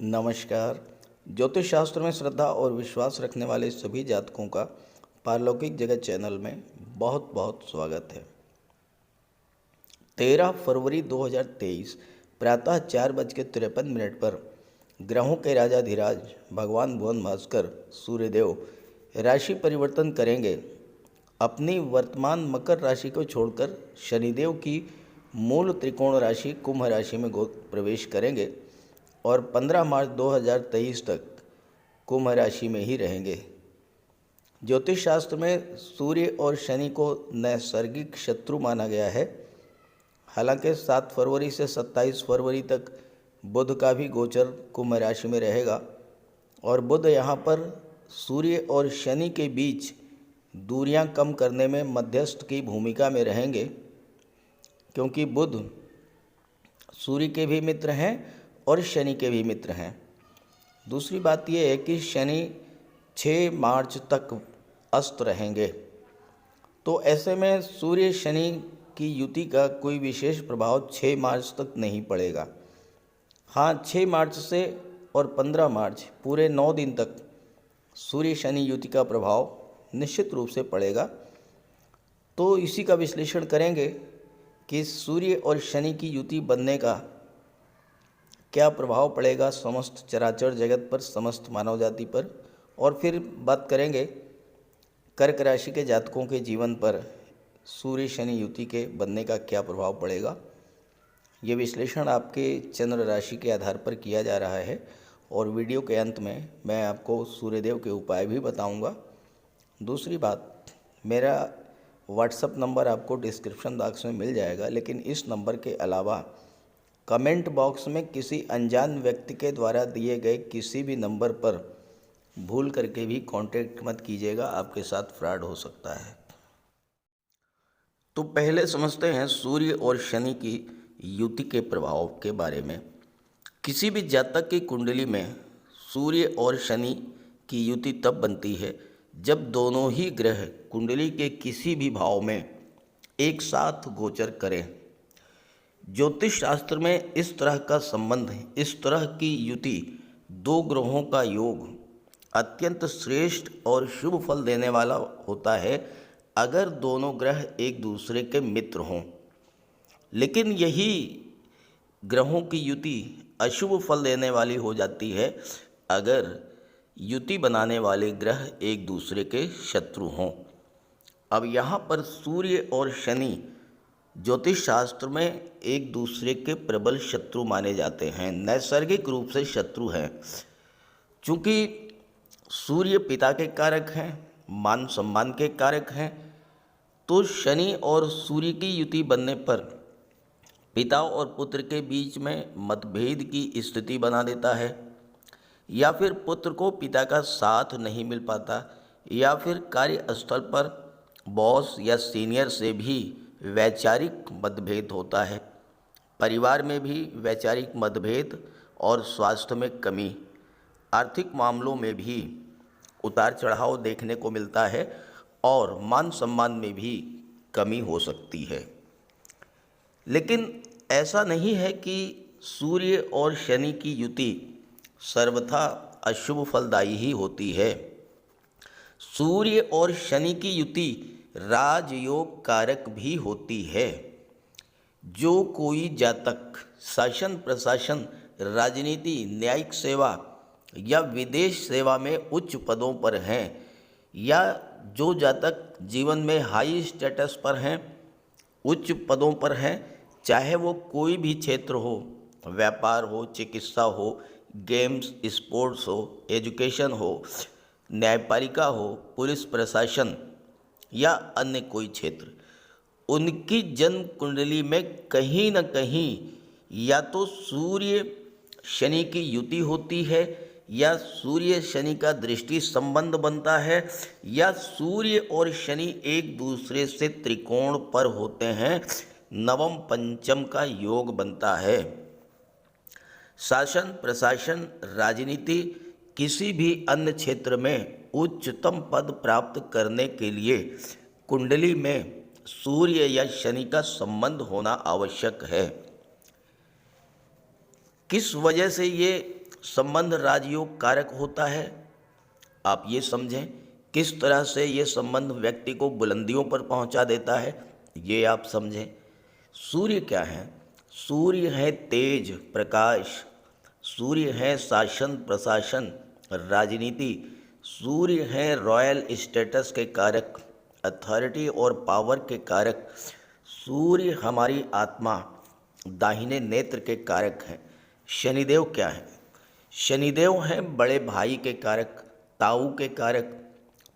नमस्कार। ज्योतिष शास्त्र में श्रद्धा और विश्वास रखने वाले सभी जातकों का पारलौकिक जगत चैनल में बहुत बहुत स्वागत है। 13 फरवरी 2023 प्रातः 4:53 पर ग्रहों के राजाधिराज भगवान भुवन भास्कर सूर्यदेव राशि परिवर्तन करेंगे। अपनी वर्तमान मकर राशि को छोड़कर शनिदेव की मूल त्रिकोण राशि कुंभ राशि में प्रवेश करेंगे और 15 मार्च 2023 तक कुंभ राशि में ही रहेंगे। ज्योतिष शास्त्र में सूर्य और शनि को नैसर्गिक शत्रु माना गया है। हालांकि 7 फरवरी से 27 फरवरी तक बुध का भी गोचर कुंभ राशि में रहेगा और बुध यहाँ पर सूर्य और शनि के बीच दूरियां कम करने में मध्यस्थ की भूमिका में रहेंगे, क्योंकि बुध सूर्य के भी मित्र हैं और शनि के भी मित्र हैं। दूसरी बात यह है कि शनि 6 मार्च तक अस्त रहेंगे, तो ऐसे में सूर्य शनि की युति का कोई विशेष प्रभाव 6 मार्च तक नहीं पड़ेगा। हाँ, 6 मार्च से और 15 मार्च पूरे 9 दिन तक सूर्य शनि युति का प्रभाव निश्चित रूप से पड़ेगा। तो इसी का विश्लेषण करेंगे कि सूर्य और शनि की युति बनने का क्या प्रभाव पड़ेगा समस्त चराचर जगत पर, समस्त मानव जाति पर, और फिर बात करेंगे कर्क राशि के जातकों के जीवन पर सूर्य शनि युति के बनने का क्या प्रभाव पड़ेगा। ये विश्लेषण आपके चंद्र राशि के आधार पर किया जा रहा है और वीडियो के अंत में मैं आपको सूर्यदेव के उपाय भी बताऊंगा। दूसरी बात, मेरा व्हाट्सएप नंबर आपको डिस्क्रिप्शन बॉक्स में मिल जाएगा, लेकिन इस नंबर के अलावा कमेंट बॉक्स में किसी अनजान व्यक्ति के द्वारा दिए गए किसी भी नंबर पर भूल करके भी कांटेक्ट मत कीजिएगा, आपके साथ फ्रॉड हो सकता है। तो पहले समझते हैं सूर्य और शनि की युति के प्रभाव के बारे में। किसी भी जातक की कुंडली में सूर्य और शनि की युति तब बनती है जब दोनों ही ग्रह कुंडली के किसी भी भाव में एक साथ गोचर करें। ज्योतिष शास्त्र में इस तरह का संबंध, इस तरह की युति, दो ग्रहों का योग अत्यंत श्रेष्ठ और शुभ फल देने वाला होता है अगर दोनों ग्रह एक दूसरे के मित्र हों। लेकिन यही ग्रहों की युति अशुभ फल देने वाली हो जाती है अगर युति बनाने वाले ग्रह एक दूसरे के शत्रु हों। अब यहाँ पर सूर्य और शनि ज्योतिष शास्त्र में एक दूसरे के प्रबल शत्रु माने जाते हैं, नैसर्गिक रूप से शत्रु हैं। चूँकि सूर्य पिता के कारक हैं, मान सम्मान के कारक हैं, तो शनि और सूर्य की युति बनने पर पिता और पुत्र के बीच में मतभेद की स्थिति बना देता है, या फिर पुत्र को पिता का साथ नहीं मिल पाता, या फिर कार्यस्थल पर बॉस या सीनियर से भी वैचारिक मतभेद होता है, परिवार में भी वैचारिक मतभेद और स्वास्थ्य में कमी, आर्थिक मामलों में भी उतार चढ़ाव देखने को मिलता है और मान सम्मान में भी कमी हो सकती है। लेकिन ऐसा नहीं है कि सूर्य और शनि की युति सर्वथा अशुभ फलदायी ही होती है। सूर्य और शनि की युति राजयोग कारक भी होती है। जो कोई जातक शासन प्रशासन, राजनीति, न्यायिक सेवा या विदेश सेवा में उच्च पदों पर हैं, या जो जातक जीवन में हाई स्टेटस पर हैं, उच्च पदों पर हैं, चाहे वो कोई भी क्षेत्र हो, व्यापार हो, चिकित्सा हो, गेम्स, स्पोर्ट्स हो, एजुकेशन हो, न्यायपालिका हो, पुलिस प्रशासन या अन्य कोई क्षेत्र, उनकी जन्म कुंडली में कहीं न कहीं या तो सूर्य शनि की युति होती है, या सूर्य शनि का दृष्टि संबंध बनता है, या सूर्य और शनि एक दूसरे से त्रिकोण पर होते हैं, नवम पंचम का योग बनता है। शासन प्रशासन, राजनीति, किसी भी अन्य क्षेत्र में उच्चतम पद प्राप्त करने के लिए कुंडली में सूर्य या शनि का संबंध होना आवश्यक है। किस वजह से ये संबंध राजयोग कारक होता है, आप ये समझें। किस तरह से ये संबंध व्यक्ति को बुलंदियों पर पहुंचा देता है, ये आप समझें। सूर्य क्या है? सूर्य है तेज, प्रकाश। सूर्य है शासन प्रशासन, राजनीति। सूर्य है रॉयल स्टेटस के कारक, अथॉरिटी और पावर के कारक। सूर्य हमारी आत्मा, दाहिने नेत्र के कारक हैं। शनिदेव क्या है? शनिदेव हैं बड़े भाई के कारक, ताऊ के कारक,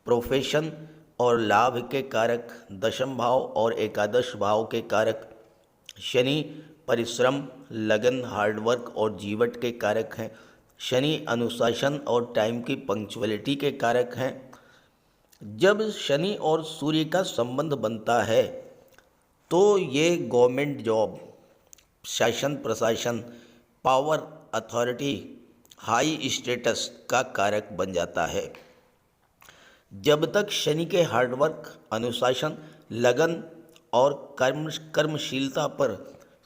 प्रोफेशन और लाभ के कारक, दशम भाव और एकादश भाव के कारक। शनि परिश्रम, लगन, हार्डवर्क और जीवट के कारक हैं। शनि अनुशासन और टाइम की पंक्चुअलिटी के कारक हैं। जब शनि और सूर्य का संबंध बनता है तो ये गवर्नमेंट जॉब, शासन प्रशासन, पावर, अथॉरिटी, हाई स्टेटस का कारक बन जाता है। जब तक शनि के हार्डवर्क, अनुशासन, लगन और कर्मशीलता पर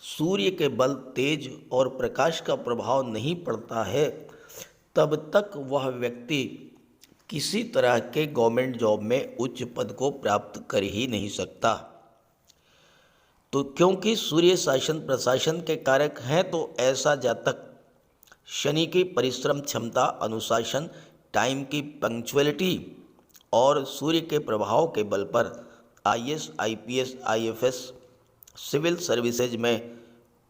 सूर्य के बल, तेज और प्रकाश का प्रभाव नहीं पड़ता है, तब तक वह व्यक्ति किसी तरह के गवर्नमेंट जॉब में उच्च पद को प्राप्त कर ही नहीं सकता। तो क्योंकि सूर्य शासन प्रशासन के कारक हैं, तो ऐसा जातक शनि की परिश्रम क्षमता, अनुशासन, टाइम की पंक्चुअलिटी और सूर्य के प्रभाव के बल पर IAS, IPS, IFS, civil services में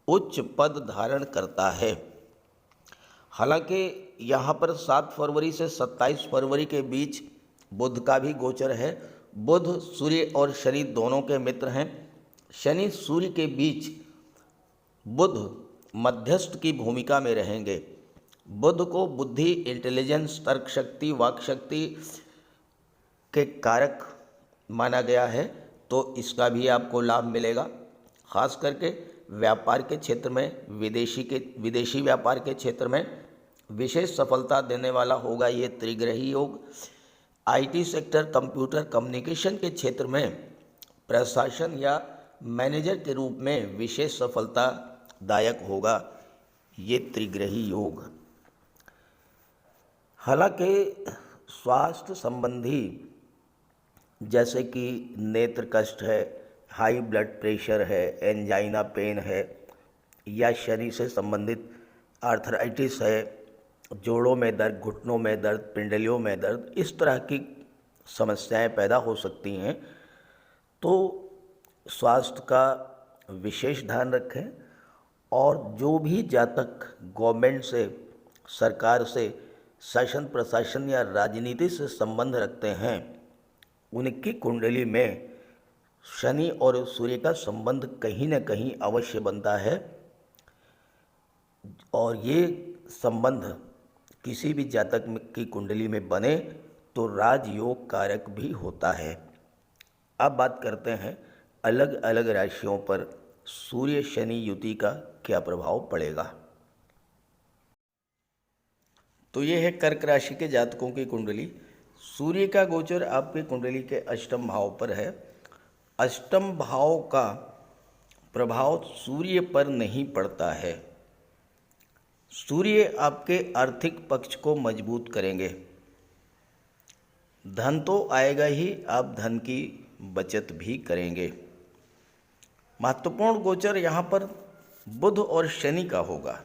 उच्च पद धारण करता है। हालांकि यहाँ पर 7 फरवरी से 27 फरवरी के बीच बुध का भी गोचर है। बुध सूर्य और शनि दोनों के मित्र हैं। शनि सूर्य के बीच बुध मध्यस्थ की भूमिका में रहेंगे। बुध को बुद्धि, इंटेलिजेंस, तर्क शक्ति, वाक शक्ति के कारक माना गया है, तो इसका भी आपको लाभ मिलेगा। खास करके व्यापार के क्षेत्र में, विदेशी व्यापार के क्षेत्र में विशेष सफलता देने वाला होगा ये त्रिग्रही योग। आईटी सेक्टर, कंप्यूटर कम्युनिकेशन के क्षेत्र में प्रशासन या मैनेजर के रूप में विशेष सफलतादायक होगा ये त्रिग्रही योग। हालांकि स्वास्थ्य संबंधी जैसे कि नेत्र कष्ट है, हाई ब्लड प्रेशर है, एंजाइना पेन है, या शनि से संबंधित आर्थराइटिस है, जोड़ों में दर्द, घुटनों में दर्द, पिंडलियों में दर्द, इस तरह की समस्याएं पैदा हो सकती हैं। तो स्वास्थ्य का विशेष ध्यान रखें। और जो भी जातक गवर्नमेंट से, सरकार से, शासन प्रशासन या राजनीति से संबंध रखते हैं, उनकी कुंडली में शनि और सूर्य का संबंध कहीं न कहीं अवश्य बनता है। और ये संबंध किसी भी जातक की कुंडली में बने तो राजयोग कारक भी होता है। अब बात करते हैं अलग अलग राशियों पर सूर्य शनि युति का क्या प्रभाव पड़ेगा। तो ये है कर्क राशि के जातकों की कुंडली। सूर्य का गोचर आपकी कुंडली के अष्टम भाव पर है। अष्टम भाव का प्रभाव सूर्य पर नहीं पड़ता है। सूर्य आपके आर्थिक पक्ष को मजबूत करेंगे। धन तो आएगा ही, आप धन की बचत भी करेंगे। महत्वपूर्ण गोचर यहाँ पर बुध और शनि का होगा।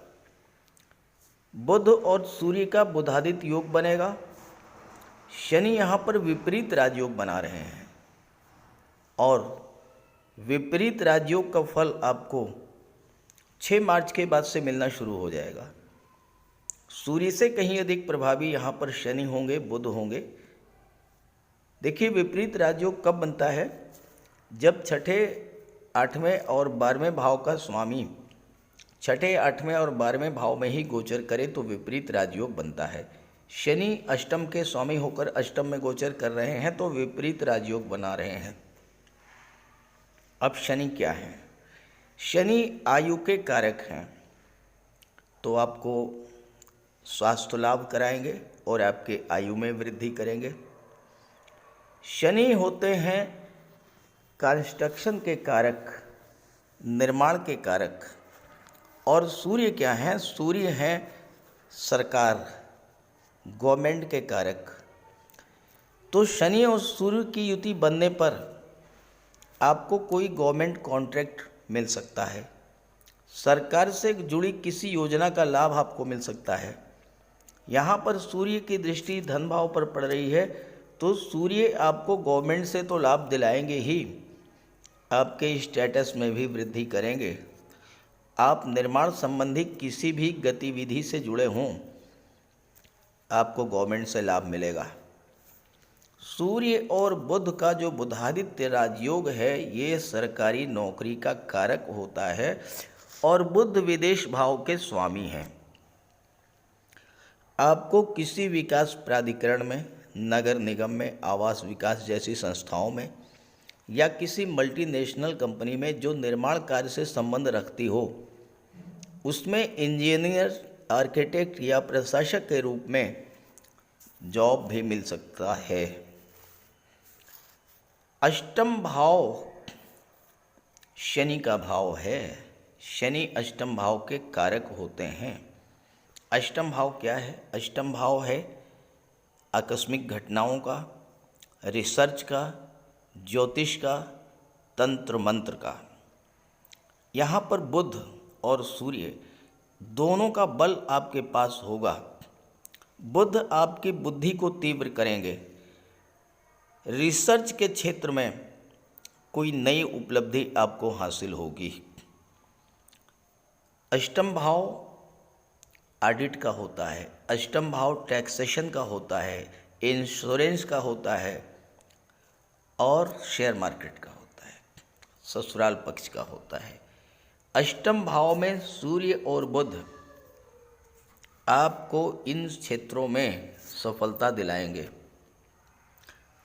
बुध और सूर्य का बुधादित्य योग बनेगा। शनि यहाँ पर विपरीत राजयोग बना रहे हैं और विपरीत राजयोग का फल आपको 6 मार्च के बाद से मिलना शुरू हो जाएगा। सूर्य से कहीं अधिक प्रभावी यहाँ पर शनि होंगे, बुध होंगे। देखिए विपरीत राजयोग कब बनता है? जब छठे, 8वें और 12वें भाव का स्वामी छठे, 8वें और 12वें भाव में ही गोचर करे तो विपरीत राजयोग बनता है। शनि अष्टम के स्वामी होकर अष्टम में गोचर कर रहे हैं तो विपरीत राजयोग बना रहे हैं। अब शनि क्या है? शनि आयु के कारक हैं, तो आपको स्वास्थ्य लाभ कराएंगे और आपके आयु में वृद्धि करेंगे। शनि होते हैं कंस्ट्रक्शन के कारक, निर्माण के कारक। और सूर्य क्या है? सूर्य हैं सरकार, गवर्नमेंट के कारक। तो शनि और सूर्य की युति बनने पर आपको कोई गवर्नमेंट कॉन्ट्रैक्ट मिल सकता है, सरकार से जुड़ी किसी योजना का लाभ आपको मिल सकता है। यहाँ पर सूर्य की दृष्टि धन भाव पर पड़ रही है, तो सूर्य आपको गवर्नमेंट से तो लाभ दिलाएंगे ही, आपके स्टेटस में भी वृद्धि करेंगे। आप निर्माण संबंधी किसी भी गतिविधि से जुड़े हों, आपको गवर्नमेंट से लाभ मिलेगा। सूर्य और बुध का जो बुधादित्य राजयोग है, ये सरकारी नौकरी का कारक होता है और बुध विदेश भाव के स्वामी हैं। आपको किसी विकास प्राधिकरण में, नगर निगम में, आवास विकास जैसी संस्थाओं में या किसी मल्टीनेशनल कंपनी में जो निर्माण कार्य से संबंध रखती हो, उसमें इंजीनियर, आर्किटेक्ट या प्रशासक के रूप में जॉब भी मिल सकता है। अष्टम भाव शनि का भाव है। शनि अष्टम भाव के कारक होते हैं। अष्टम भाव क्या है? अष्टम भाव है आकस्मिक घटनाओं का, रिसर्च का, ज्योतिष का, तंत्र मंत्र का। यहाँ पर बुध और सूर्य दोनों का बल आपके पास होगा। बुध आपकी बुद्धि को तीव्र करेंगे। रिसर्च के क्षेत्र में कोई नई उपलब्धि आपको हासिल होगी। अष्टम भाव ऑडिट का होता है, अष्टम भाव टैक्सेशन का होता है, इंश्योरेंस का होता है और शेयर मार्केट का होता है, ससुराल पक्ष का होता है। अष्टम भाव में सूर्य और बुध आपको इन क्षेत्रों में सफलता दिलाएंगे।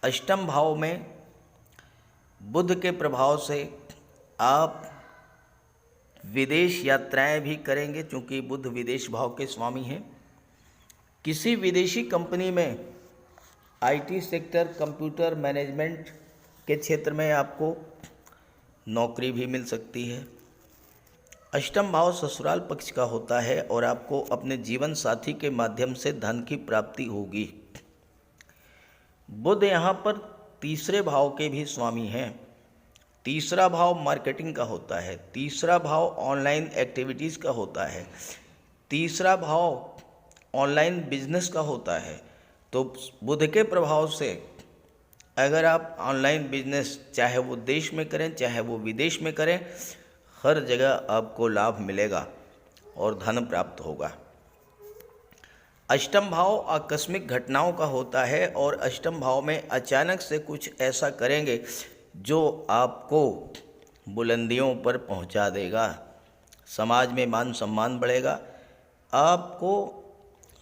अष्टम भाव में बुध के प्रभाव से आप विदेश यात्राएं भी करेंगे, क्योंकि बुध विदेश भाव के स्वामी हैं। किसी विदेशी कंपनी में आईटी सेक्टर, कंप्यूटर मैनेजमेंट के क्षेत्र में आपको नौकरी भी मिल सकती है। अष्टम भाव ससुराल पक्ष का होता है और आपको अपने जीवन साथी के माध्यम से धन की प्राप्ति होगी। बुध यहाँ पर तीसरे भाव के भी स्वामी हैं। तीसरा भाव मार्केटिंग का होता है, तीसरा भाव ऑनलाइन एक्टिविटीज़ का होता है, तीसरा भाव ऑनलाइन बिजनेस का होता है। तो बुध के प्रभाव से अगर आप ऑनलाइन बिजनेस चाहे वो देश में करें चाहे वो विदेश में करें, हर जगह आपको लाभ मिलेगा और धन प्राप्त होगा। अष्टम भाव आकस्मिक घटनाओं का होता है और अष्टम भाव में अचानक से कुछ ऐसा करेंगे जो आपको बुलंदियों पर पहुंचा देगा। समाज में मान सम्मान बढ़ेगा, आपको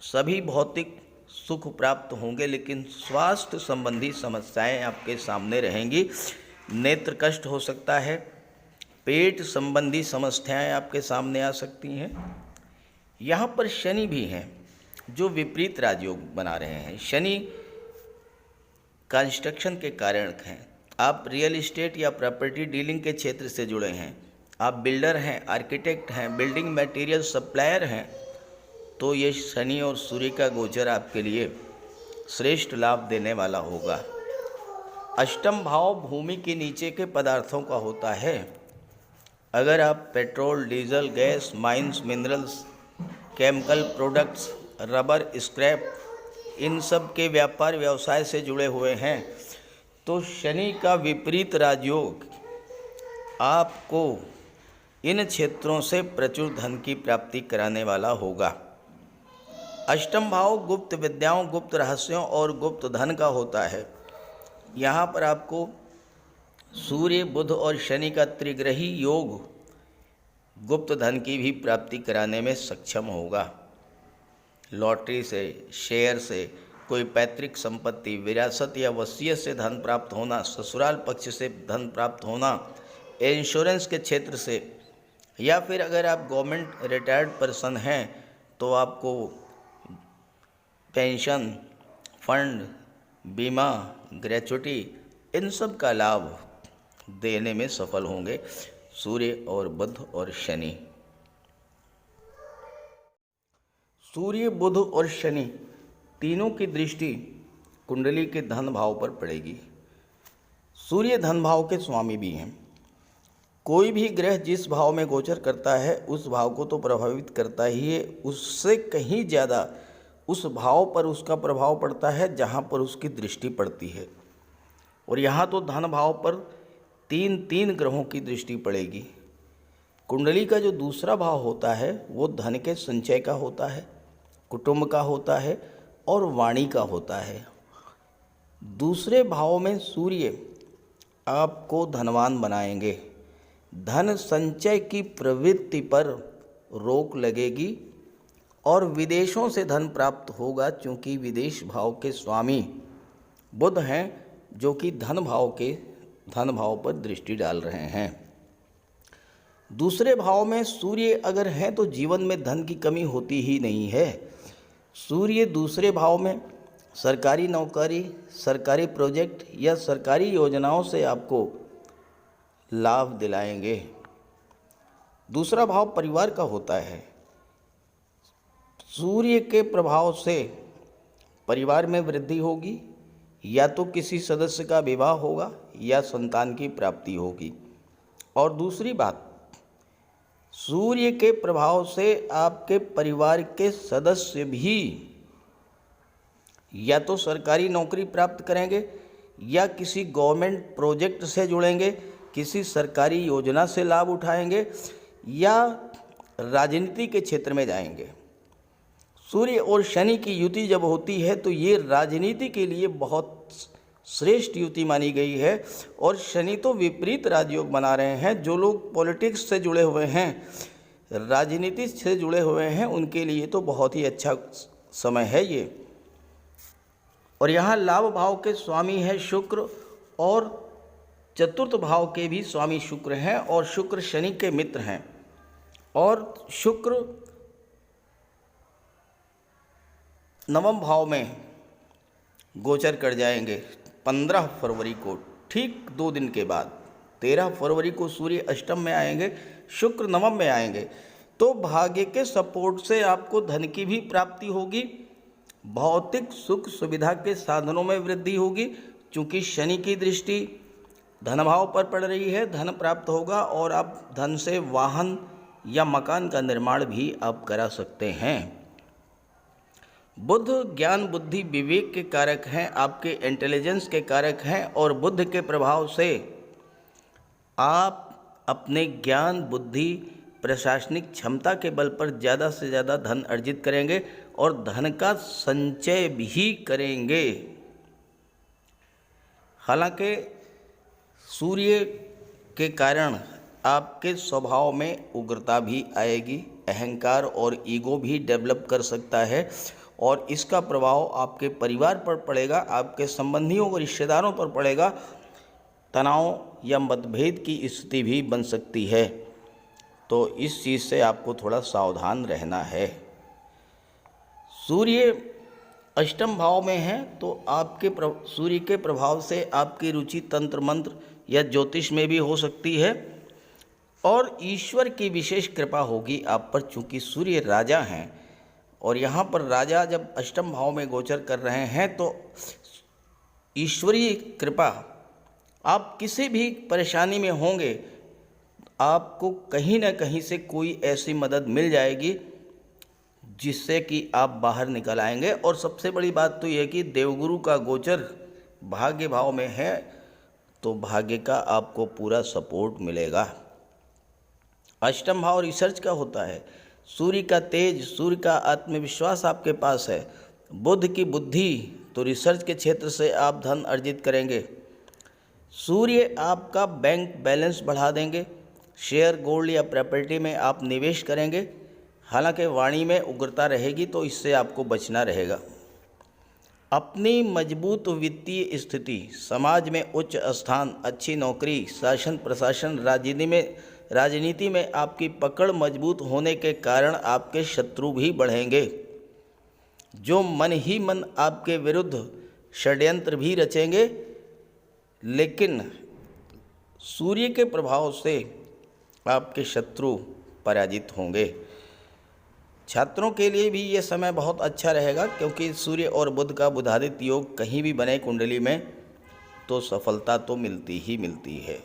सभी भौतिक सुख प्राप्त होंगे, लेकिन स्वास्थ्य संबंधी समस्याएं आपके सामने रहेंगी। नेत्र कष्ट हो सकता है, पेट संबंधी समस्याएं आपके सामने आ सकती हैं। यहाँ पर शनि भी हैं जो विपरीत राजयोग बना रहे हैं। शनि कंस्ट्रक्शन के कारक हैं। आप रियल एस्टेट या प्रॉपर्टी डीलिंग के क्षेत्र से जुड़े हैं, आप बिल्डर हैं, आर्किटेक्ट हैं, बिल्डिंग मटेरियल सप्लायर हैं, तो ये शनि और सूर्य का गोचर आपके लिए श्रेष्ठ लाभ देने वाला होगा। अष्टम भाव भूमि के नीचे के पदार्थों का होता है। अगर आप petrol, diesel, gas, mines, minerals, chemical products, rubber, scrap, इन सब के व्यापार व्यवसाय से जुड़े हुए हैं, तो शनि का विपरीत राजयोग आपको इन क्षेत्रों से प्रचुर धन की प्राप्ति कराने वाला होगा। अष्टम भाव गुप्त विद्याओं, गुप्त रहस्यों और गुप्त धन का होता है। यहाँ पर आपको सूर्य, बुध और शनि का त्रिग्रही योग गुप्त धन की भी प्राप्ति कराने में सक्षम होगा। लॉटरी से, शेयर से, कोई पैतृक संपत्ति, विरासत या वसीयत से धन प्राप्त होना, ससुराल पक्ष से धन प्राप्त होना, इंश्योरेंस के क्षेत्र से, या फिर अगर आप गवर्नमेंट रिटायर्ड पर्सन हैं तो आपको पेंशन, फंड, बीमा, ग्रेचुटी, इन सब का लाभ देने में सफल होंगे सूर्य और बुध और शनि। सूर्य, बुध और शनि तीनों की दृष्टि कुंडली के धन भाव पर पड़ेगी। सूर्य धन भाव के स्वामी भी हैं। कोई भी ग्रह जिस भाव में गोचर करता है उस भाव को तो प्रभावित करता ही है, उससे कहीं ज़्यादा उस भाव पर उसका प्रभाव पड़ता है जहाँ पर उसकी दृष्टि पड़ती है। और यहाँ तो धन भाव पर तीन तीन ग्रहों की दृष्टि पड़ेगी। कुंडली का जो दूसरा भाव होता है वो धन के संचय का होता है, कुटुंब का होता है और वाणी का होता है। दूसरे भाव में सूर्य आपको धनवान बनाएंगे। धन संचय की प्रवृत्ति पर रोक लगेगी और विदेशों से धन प्राप्त होगा, क्योंकि विदेश भाव के स्वामी बुध हैं जो कि धन भाव पर दृष्टि डाल रहे हैं। दूसरे भाव में सूर्य अगर है तो जीवन में धन की कमी होती ही नहीं है। सूर्य दूसरे भाव में सरकारी नौकरी, सरकारी प्रोजेक्ट या सरकारी योजनाओं से आपको लाभ दिलाएंगे। दूसरा भाव परिवार का होता है। सूर्य के प्रभाव से परिवार में वृद्धि होगी, या तो किसी सदस्य का विवाह होगा या संतान की प्राप्ति होगी। और दूसरी बात, सूर्य के प्रभाव से आपके परिवार के सदस्य भी या तो सरकारी नौकरी प्राप्त करेंगे या किसी गवर्नमेंट प्रोजेक्ट से जुड़ेंगे, किसी सरकारी योजना से लाभ उठाएंगे या राजनीति के क्षेत्र में जाएंगे। सूर्य और शनि की युति जब होती है तो ये राजनीति के लिए बहुत श्रेष्ठ युति मानी गई है। और शनि तो विपरीत राजयोग बना रहे हैं। जो लोग पॉलिटिक्स से जुड़े हुए हैं, राजनीति से जुड़े हुए हैं, उनके लिए तो बहुत ही अच्छा समय है ये। और यहाँ लाभ भाव के स्वामी है शुक्र और चतुर्थ भाव के भी स्वामी शुक्र हैं और शुक्र शनि के मित्र हैं। और शुक्र नवम भाव में गोचर कर जाएंगे 15 फरवरी को, ठीक 2 दिन के बाद 13 फरवरी को सूर्य अष्टम में आएंगे, शुक्र नवम में आएंगे। तो भाग्य के सपोर्ट से आपको धन की भी प्राप्ति होगी, भौतिक सुख सुविधा के साधनों में वृद्धि होगी, क्योंकि शनि की दृष्टि धन भाव पर पड़ रही है। धन प्राप्त होगा और आप धन से वाहन या मकान का निर्माण भी आप करा सकते हैं। बुध ज्ञान बुद्धि विवेक के कारक हैं, आपके इंटेलिजेंस के कारक हैं और बुध के प्रभाव से आप अपने ज्ञान बुद्धि प्रशासनिक क्षमता के बल पर ज़्यादा से ज़्यादा धन अर्जित करेंगे और धन का संचय भी करेंगे। हालांकि सूर्य के कारण आपके स्वभाव में उग्रता भी आएगी, अहंकार और ईगो भी डेवलप कर सकता है और इसका प्रभाव आपके परिवार पर पड़ेगा, आपके संबंधियों और रिश्तेदारों पर पड़ेगा। तनाव या मतभेद की स्थिति भी बन सकती है, तो इस चीज़ से आपको थोड़ा सावधान रहना है। सूर्य अष्टम भाव में है तो आपके सूर्य के प्रभाव से आपकी रुचि तंत्र मंत्र या ज्योतिष में भी हो सकती है और ईश्वर की विशेष कृपा होगी आप पर, चूँकि सूर्य राजा हैं। और यहाँ पर राजा जब अष्टम भाव में गोचर कर रहे हैं तो ईश्वरीय कृपा, आप किसी भी परेशानी में होंगे आपको कहीं ना कहीं से कोई ऐसी मदद मिल जाएगी जिससे कि आप बाहर निकल आएंगे। और सबसे बड़ी बात तो यह कि देवगुरु का गोचर भाग्य भाव में है तो भाग्य का आपको पूरा सपोर्ट मिलेगा। अष्टम भाव रिसर्च का होता है। सूर्य का तेज, सूर्य का आत्मविश्वास आपके पास है, बुध की बुद्धि, तो रिसर्च के क्षेत्र से आप धन अर्जित करेंगे। सूर्य आपका बैंक बैलेंस बढ़ा देंगे, शेयर गोल्ड या प्रॉपर्टी में आप निवेश करेंगे। हालांकि वाणी में उग्रता रहेगी तो इससे आपको बचना रहेगा। अपनी मजबूत वित्तीय स्थिति, समाज में उच्च स्थान, अच्छी नौकरी, शासन प्रशासन, राजनीति में आपकी पकड़ मजबूत होने के कारण आपके शत्रु भी बढ़ेंगे, जो मन ही मन आपके विरुद्ध षड्यंत्र भी रचेंगे। लेकिन सूर्य के प्रभाव से आपके शत्रु पराजित होंगे। छात्रों के लिए भी ये समय बहुत अच्छा रहेगा, क्योंकि सूर्य और बुध का बुधादित्य योग कहीं भी बने कुंडली में तो सफलता तो मिलती ही मिलती है।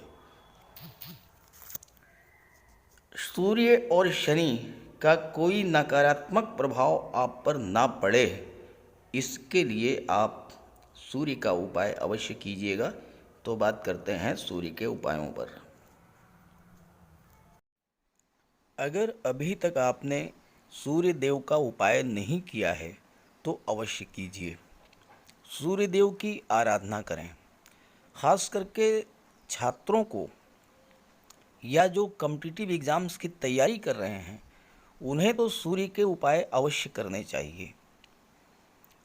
सूर्य और शनि का कोई नकारात्मक प्रभाव आप पर ना पड़े, इसके लिए आप सूर्य का उपाय अवश्य कीजिएगा। तो बात करते हैं सूर्य के उपायों पर। अगर अभी तक आपने सूर्य देव का उपाय नहीं किया है तो अवश्य कीजिए। सूर्य देव की आराधना करें। खास करके छात्रों को या जो कॉम्पिटिटिव एग्ज़ाम्स की तैयारी कर रहे हैं, उन्हें तो सूर्य के उपाय अवश्य करने चाहिए।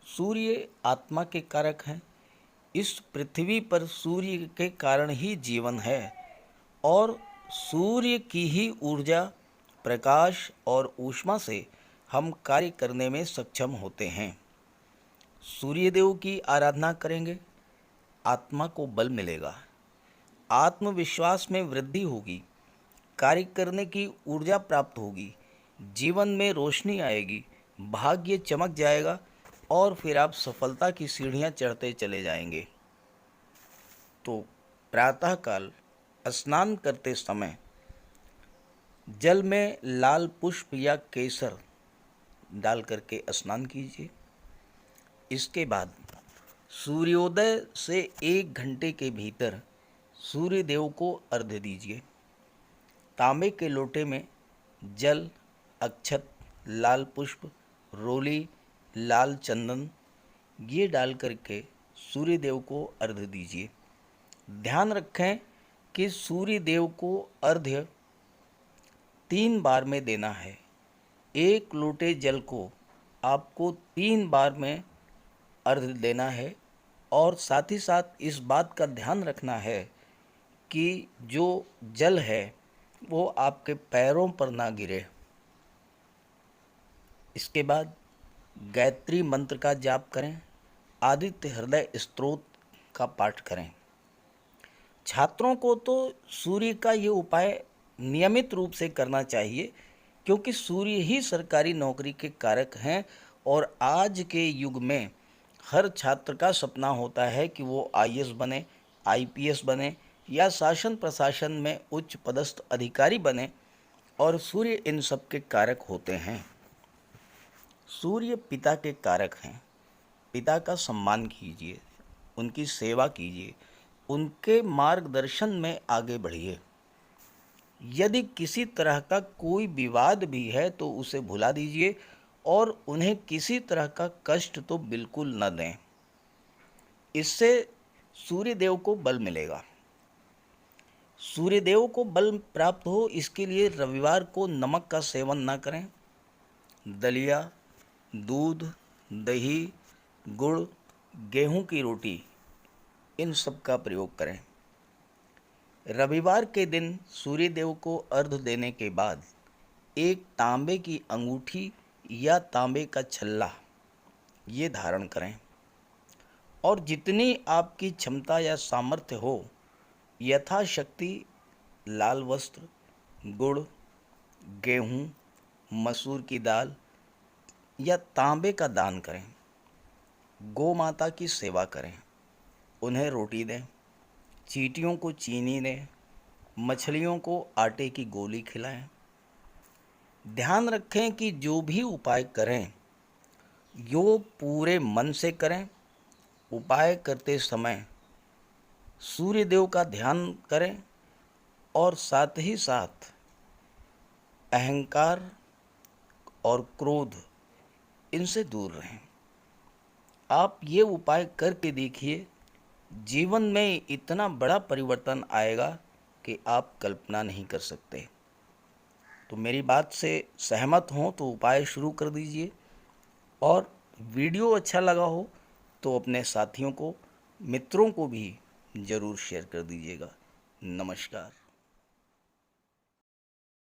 सूर्य आत्मा के कारक हैं। इस पृथ्वी पर सूर्य के कारण ही जीवन है और सूर्य की ही ऊर्जा, प्रकाश और ऊष्मा से हम कार्य करने में सक्षम होते हैं। सूर्य देव की आराधना करेंगे, आत्मा को बल मिलेगा, आत्मविश्वास में वृद्धि होगी, कार्य करने की ऊर्जा प्राप्त होगी, जीवन में रोशनी आएगी, भाग्य चमक जाएगा और फिर आप सफलता की सीढ़ियां चढ़ते चले जाएंगे। तो प्रातःकाल स्नान करते समय जल में लाल पुष्प या केसर डाल करके स्नान कीजिए। इसके बाद सूर्योदय से 1 घंटे के भीतर सूर्य देव को अर्घ्य दीजिए। तांबे के लोटे में जल, अक्षत, लाल पुष्प, रोली, लाल चंदन ये डाल करके सूर्य देव को अर्घ्य दीजिए। ध्यान रखें कि सूर्य देव को अर्घ्य 3 बार में देना है। 1 लोटे जल को आपको 3 बार में अर्घ्य देना है और साथ ही साथ इस बात का ध्यान रखना है कि जो जल है वो आपके पैरों पर ना गिरे। इसके बाद गायत्री मंत्र का जाप करें, आदित्य हृदय स्तोत्र का पाठ करें। छात्रों को तो सूर्य का ये उपाय नियमित रूप से करना चाहिए, क्योंकि सूर्य ही सरकारी नौकरी के कारक हैं और आज के युग में हर छात्र का सपना होता है कि वो आईएएस बने, आईपीएस बने या शासन प्रशासन में उच्च पदस्थ अधिकारी बने, और सूर्य इन सब के कारक होते हैं। सूर्य पिता के कारक हैं। पिता का सम्मान कीजिए, उनकी सेवा कीजिए, उनके मार्गदर्शन में आगे बढ़िए। यदि किसी तरह का कोई विवाद भी है तो उसे भुला दीजिए और उन्हें किसी तरह का कष्ट तो बिल्कुल न दें। इससे सूर्यदेव को बल मिलेगा। सूर्यदेव को बल प्राप्त हो, इसके लिए रविवार को नमक का सेवन न करें। दलिया, दूध, दही, गुड़, गेहूं की रोटी इन सब का प्रयोग करें। रविवार के दिन सूर्यदेव को अर्घ्य देने के बाद एक तांबे की अंगूठी या तांबे का छल्ला ये धारण करें और जितनी आपकी क्षमता या सामर्थ्य हो यथाशक्ति लाल वस्त्र, गुड़, गेहूं, मसूर की दाल या तांबे का दान करें। गौ माता की सेवा करें, उन्हें रोटी दें, चींटियों को चीनी दें, मछलियों को आटे की गोली खिलाएं। ध्यान रखें कि जो भी उपाय करें यो पूरे मन से करें। उपाय करते समय सूर्यदेव का ध्यान करें और साथ ही साथ अहंकार और क्रोध इनसे दूर रहें। आप ये उपाय करके देखिए, जीवन में इतना बड़ा परिवर्तन आएगा कि आप कल्पना नहीं कर सकते। तो मेरी बात से सहमत हों तो उपाय शुरू कर दीजिए, और वीडियो अच्छा लगा हो तो अपने साथियों को, मित्रों को भी ज़रूर शेयर कर दीजिएगा। नमस्कार।